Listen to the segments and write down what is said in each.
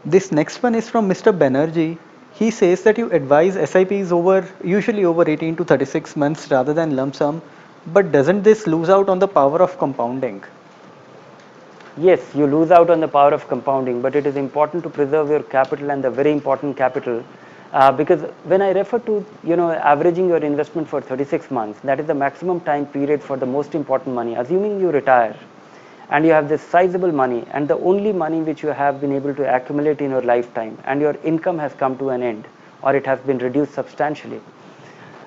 This next one is from Mr. Banerjee. He says that you advise SIPs over usually over 18 to 36 months rather than lump sum, but doesn't this lose out on the power of compounding? Yes, you lose out on the power of compounding, but it is important to preserve your capital, and the very important capital, because when I refer to averaging your investment for 36 months, that is the maximum time period for the most important money. Assuming you retire, and you have this sizable money, and the only money which you have been able to accumulate in your lifetime, and your income has come to an end, or it has been reduced substantially.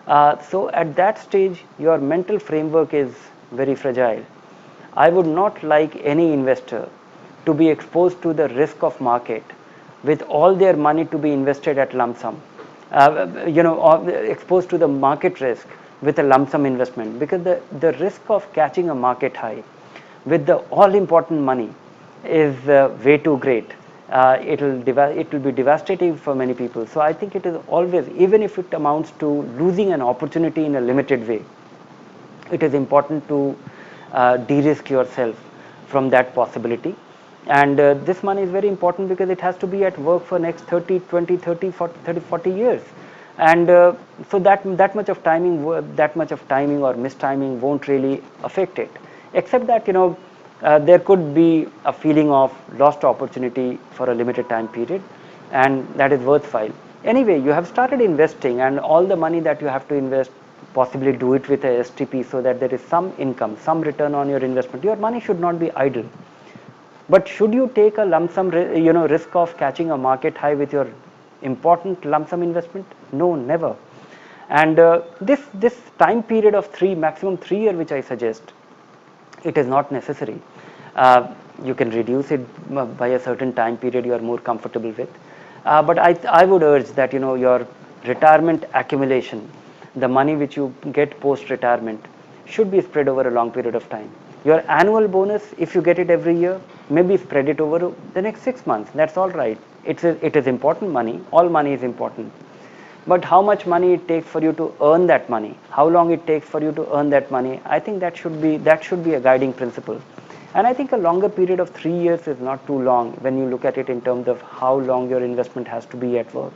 So at that stage, your mental framework is very fragile. I would not like any investor to be exposed to the risk of market with all their money to be invested at lump sum, or exposed to the market risk with a lump sum investment, because the risk of catching a market high with the all important money is way too great. It will be devastating for many people. So I think it is always, even if it amounts to losing an opportunity in a limited way, it is important to de-risk yourself from that possibility. And this money is very important because it has to be at work for next 30, 20, 30, 40, 30, 40 years. And so that much of timing, or mistiming won't really affect it, except that there could be a feeling of lost opportunity for a limited time period, and that is worthwhile. Anyway, you have started investing, and all the money that you have to invest, possibly do it with a STP, so that there is some income, some return on your investment. Your money should not be idle. But should you take a lump sum risk of catching a market high with your important lump sum investment? No, never. And this time period of maximum 3 year, which I suggest, it is not necessary. You can reduce it by a certain time period you are more comfortable with. But I would urge that your retirement accumulation, the money which you get post retirement, should be spread over a long period of time. Your annual bonus, if you get it every year, maybe spread it over the next 6 months. That's all right. It is important money. All money is important. But how much money it takes for you to earn that money, how long it takes for you to earn that money, I think that should be a guiding principle. And I think a longer period of 3 years is not too long when you look at it in terms of how long your investment has to be at work.